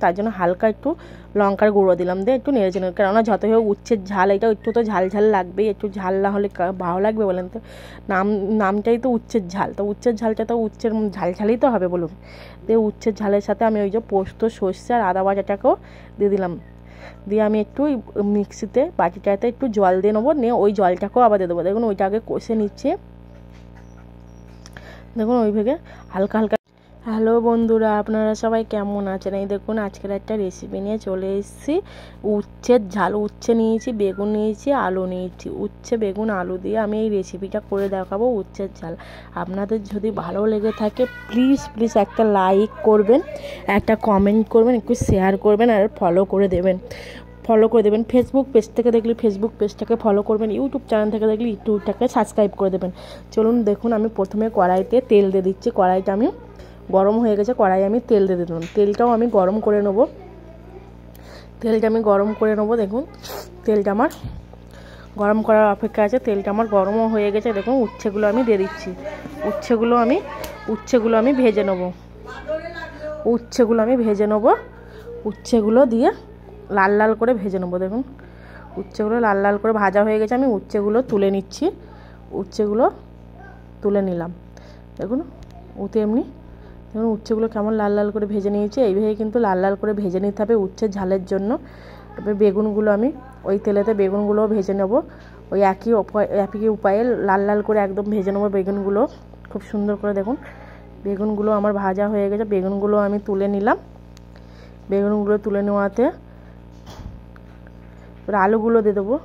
তার জন্য হালকা একটু লঙ্কার গুঁড়ো দিলাম, দিয়ে একটু নেড়ে চেড়ে, কেননা যতই হোক উচ্ছের ঝাল, এটা একটু তো ঝাল ঝাল লাগবেই, একটু ঝাল না হলে ভালো লাগবে বলেন তো? নামটাই তো উচ্ছের ঝাল, তো উচ্ছের ঝালটা তো উচ্ছের ঝাল ঝালই তো হবে বলুন। দিয়ে উচ্ছের ঝালের সাথে আমি ওই যে পোস্ত, সর্ষে আর আদা বাটাটাকেও দিয়ে দিলাম, দিয়ে আমি একটু মিক্সিতে বাটিটাতে একটু জল দিয়ে নেবো, নিয়ে ওই জলটাকেও আবার দিয়ে দেবো। দেখুন ওইটা আগে কষে নিচ্ছে, দেখুন ওইভাবে হালকা হালকা। হ্যালো বন্ধুরা, আপনারা সবাই কেমন আছেন? এই দেখুন আজকের একটা রেসিপি নিয়ে চলে এসেছি। উচ্ছের ঝাল, উচ্ছে নিয়েছি, বেগুন নিয়েছি, আলু নিয়েছি। উচ্ছে বেগুন আলু দিয়ে আমি এই রেসিপিটা করে দেখাবো, উচ্ছের ঝাল। আপনাদের যদি ভালো লেগে থাকে প্লিজ প্লিজ একটা লাইক করবেন, একটা কমেন্ট করবেন, একটু শেয়ার করবেন আর ফলো করে দেবেন। ফেসবুক পেজ থেকে দেখলে ফেসবুক পেজটাকে ফলো করবেন, ইউটিউব চ্যানেল থেকে দেখলে ইউটিউবটাকে সাবস্ক্রাইব করে দেবেন। চলুন দেখুন, আমি প্রথমে কড়াইতে তেল দিয়ে দিচ্ছি। কড়াইটা আমি গরম হয়ে গেছে, কড়াই আমি তেল দিয়ে দিলাম। তেলটাও আমি গরম করে নেব, দেখুন তেলটা আমার গরম করার অপেক্ষা আছে। তেলটা আমার গরমও হয়ে গেছে। দেখুন উচ্ছেগুলো আমি দিয়ে দিচ্ছি। উচ্ছেগুলো আমি ভেজে নেব। উচ্ছেগুলো দিয়ে লাল লাল করে ভেজে নেবো। দেখুন উচ্ছেগুলো লাল লাল করে ভাজা হয়ে গেছে, আমি উচ্ছেগুলো তুলে নিচ্ছি। উচ্ছেগুলো তুলে নিলাম। দেখুন উচ্ছেগুলো কেমন লাল লাল করে ভেজে নিয়েছি। এইভাবে কিন্তু লাল লাল করে ভেজে নিতে হবে উচ্ছের ঝালের জন্য। তারপরে বেগুনগুলো আমি ওই তেলেতে বেগুনগুলোও ভেজে নেব, ওই একই উপায়ে লাল লাল করে একদম ভেজে নেবো বেগুনগুলো খুব সুন্দর করে। দেখুন বেগুনগুলো আমার ভাজা হয়ে গেছে, বেগুনগুলো আমি তুলে নিলাম। বেগুনগুলো তুলে নেওয়াতে আলুগুলো দিয়ে দেবো।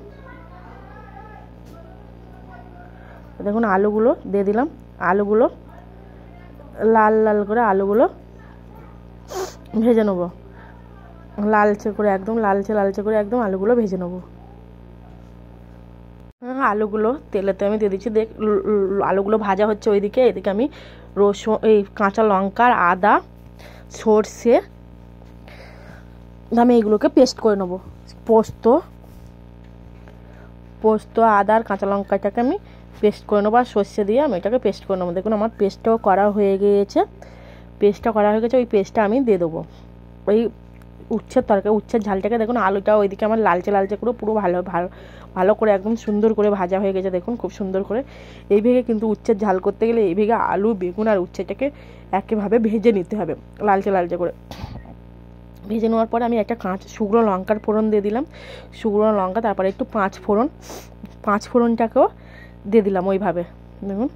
দেখুন আলুগুলো দিয়ে দিলাম। আলুগুলো লাল লাল করে ভেজে নেবো, লালচে করে একদম আলুগুলো ভেজে নেবো। আলুগুলো তেলেতে আমি দিয়ে দিচ্ছি। আলুগুলো ভাজা হচ্ছে ওইদিকে, এদিকে আমি রসুন, এই কাঁচা লঙ্কা, আদা, সর্ষে, আমি এইগুলোকে পেস্ট করে নেবো। পোস্ত আদা আর কাঁচা লঙ্কাটাকে আমি পেস্ট করে নেবো, আর সর্ষে দিয়ে আমি এটাকে পেস্ট করে নেবো। দেখুন আমার পেস্টটাও করা হয়ে গিয়েছে। ওই পেস্টটা আমি দিয়ে দেবো ওই উচ্ছের ঝালটাকে। দেখুন আলুটা ওইদিকে আমার লালচে করে পুরো ভালো করে একদম সুন্দর করে ভাজা হয়ে গেছে। দেখুন খুব সুন্দর করে। এইভাবে কিন্তু উচ্ছের ঝাল করতে গেলে এইভাবে আলু, বেগুন আর উচ্ছেটাকে একইভাবে ভেজে নিতে হবে লালচে করে। ভেজে নেওয়ার পরে আমি একটা শুকনো লঙ্কার ফোড়ন দিয়ে দিলাম। শুকনো লঙ্কা, তারপরে একটু পাঁচ ফোড়নটাকেও দিয়ে দিলাম ওইভাবে। দেখুন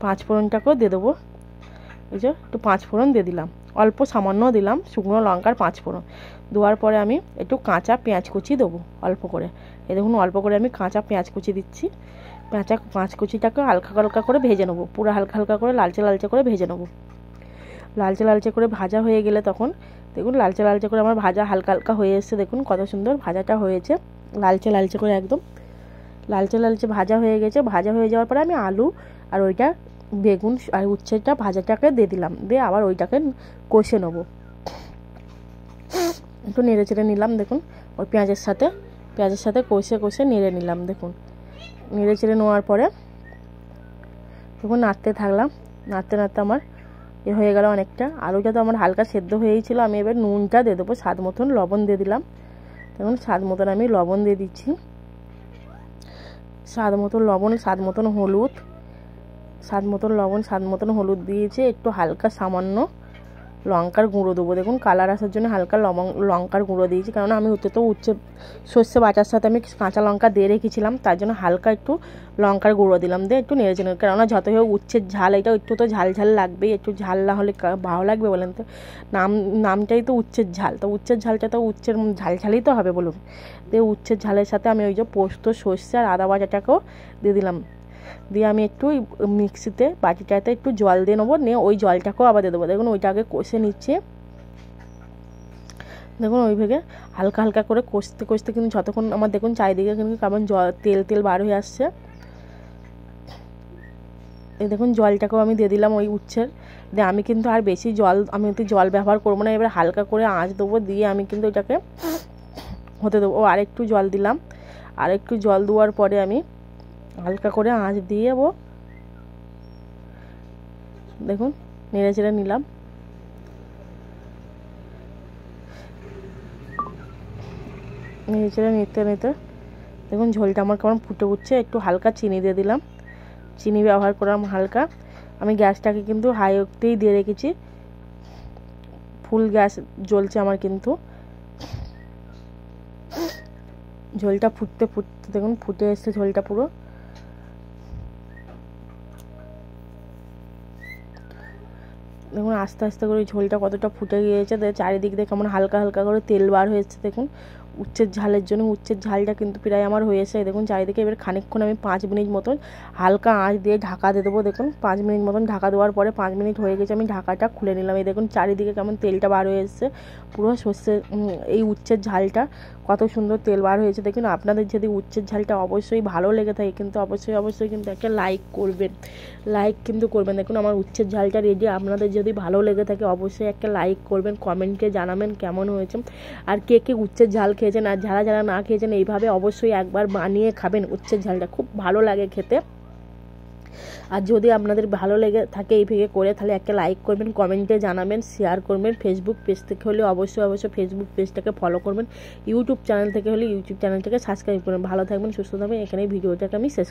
পাঁচ ফোড়নটাকেও দিয়ে দেবো। এই যে একটু পাঁচ ফোড়ন দিয়ে দিলাম, অল্প সামান্য দিলাম শুকনো লঙ্কার পাঁচ ফোড়ন। দেওয়ার পরে আমি একটু কাঁচা পেঁয়াজ কুচি দেবো অল্প করে। এই দেখুন অল্প করে আমি কাঁচা পেঁয়াজ কুচি দিচ্ছি। পেঁয়াজ কুচিটাকে হালকা করে ভেজে নেবো, পুরো হালকা করে লালচে করে ভেজে নেবো। লালচে করে ভাজা হয়ে গেলে তখন দেখুন লালচে করে আমার ভাজা হালকা হয়ে এসছে। দেখুন কত সুন্দর ভাজাটা হয়েছে, লালচে করে একদম লালচে ভাজা হয়ে গেছে। ভাজা হয়ে যাওয়ার পরে আমি আলু আর ওইটা বেগুন আর উচ্ছেটা ভাজাটাকে দিয়ে দিলাম, দিয়ে আবার ওইটাকে কষে নেবো। একটু নেড়ে চেড়ে নিলাম। দেখুন ওই পেঁয়াজের সাথে কষে নেড়ে নিলাম। দেখুন নেড়ে চেড়ে নেওয়ার পরে দেখুন নাড়তে থাকলাম। নাড়তে আমার হয়ে গেল অনেকটা। আলুটা তো আমার হালকা সেদ্ধ হয়েই ছিল। আমি এবার নুনটা দিয়ে দেবো, স্বাদ মতন লবণ দিয়ে দিলাম। দেখুন স্বাদ মতন আমি লবণ দিয়ে দিচ্ছি, স্বাদ মতন লবণ, স্বাদ মতন হলুদ দিয়েছি। একটু হালকা সামান্য লঙ্কার গুঁড়ো দেবো। দেখুন কালার আসার জন্য হালকা লঙ্কার গুঁড়ো দিয়েছি, কেননা আমি উচ্ছে সর্ষে বাটার সাথে আমি কাঁচা লঙ্কা দিয়ে রেখেছিলাম, তার জন্য হালকা একটু লঙ্কার গুঁড়ো দিলাম, দিয়ে একটু নেড়ে চেড়ে, কেননা যতই হোক উচ্ছের ঝাল, এটা একটু তো ঝাল ঝাল লাগবেই, একটু ঝাল না হলে ভালো লাগবে বলেন তো? নামটাই তো উচ্ছের ঝাল, তো উচ্ছের ঝালটা তো উচ্ছের ঝাল ঝালই তো হবে বলুন। দিয়ে উচ্ছের ঝালের সাথে আমি ওই যে পোস্ত, সর্ষে আর আদা বাটাটাকেও দিয়ে দিলাম, দিয়ে আমি একটু মিক্সিতে বাটিটাতে একটু জল দিয়ে নেবো, নিয়ে ওই জলটাকেও আবার দিয়ে দেবো। দেখুন ওইটা আগে কষে নিচ্ছে। দেখুন ওইভাবে হালকা করে কষতে কিন্তু যতক্ষণ আমার দেখুন চারিদিকে কিন্তু কেমন তেল বার হয়ে আসছে। এই দেখুন জলটাকেও আমি দিয়ে দিলাম ওই উচ্ছের। দিয়ে আমি কিন্তু আর বেশি জল ব্যবহার করবো না। এবার হালকা করে আঁচ দেবো, দিয়ে আমি কিন্তু এটাকে হতে দেবো। আরেকটু জল দিলাম। আরেকটু জল দেওয়ার পরে আমি হালকা করে আঁচ দিয়ে দেখুন নেড়ে চেড়ে নিলাম। নেড়ে চেড়ে নিতে নিতে দেখুন ঝোলটা আমার কেমন ফুটে উঠছে। একটু হালকা চিনি দিয়ে দিলাম, চিনি ব্যবহার করলাম হালকা। আমি গ্যাসটাকে কিন্তু হাইতেই দিয়ে রেখেছি, ফুল গ্যাস জ্বলছে আমার। কিন্তু ঝোলটা ফুটতে ফুটতে দেখুন ফুটে এসছে ঝোলটা পুরো। দেখুন আস্তে আস্তে করে ঝোলটা কতটা ফুটে গিয়েছে, চারিদিক দিয়ে কেমন হালকা হালকা করে তেল বার হয়েছে। দেখুন উচ্ছের ঝালের জন্য উচ্ছের ঝালটা কিন্তু প্রায় আমার হয়েছে। দেখুন চারিদিকে এবার খানিকক্ষণ আমি 5 মিনিট মতন হালকা আঁচ দিয়ে ঢাকা দিয়ে দেবো। দেখুন 5 মিনিট মতন ঢাকা দেওয়ার পরে 5 মিনিট হয়ে গেছে, আমি ঢাকাটা খুলে নিলাম। এই দেখুন চারিদিকে কেমন তেলটা বার হয়ে এসছে পুরো সর্ষে, এই উচ্ছের ঝালটা কত সুন্দর তেল বার হয়েছে। দেখুন আপনাদের যদি উচ্ছের ঝালটা অবশ্যই ভালো লেগে থাকে কিন্তু অবশ্যই কিন্তু একটা লাইক করবেন, লাইক কিন্তু করবেন। দেখুন আমার উচ্ছের ঝালটা রেডি। আপনাদের যদি ভালো লেগে থাকে অবশ্যই একটা লাইক করবেন, কমেন্টে জানাবেন কেমন হয়েছে, আর কে কে উচ্ছের ঝাল খেয়েছেন আর যারা যারা না খেয়েছেন এইভাবে অবশ্যই একবার বানিয়ে খাবেন। উচ্ছের ঝালটা খুব ভালো লাগে খেতে। আর যদি আপনাদের ভালো লেগে থাকে এইভাবে করে তাহলে একটা লাইক করবেন, কমেন্টে জানাবেন, শেয়ার করবেন। ফেসবুক পেজ থেকে হলে অবশ্যই ফেসবুক পেজটাকে ফলো করবেন, ইউটিউব চ্যানেল থেকে হলে ইউটিউব চ্যানেলটাকে সাবস্ক্রাইব করবেন। ভালো থাকবেন, সুস্থ থাকবেন। এখানে ভিডিওটাকে আমি শেষ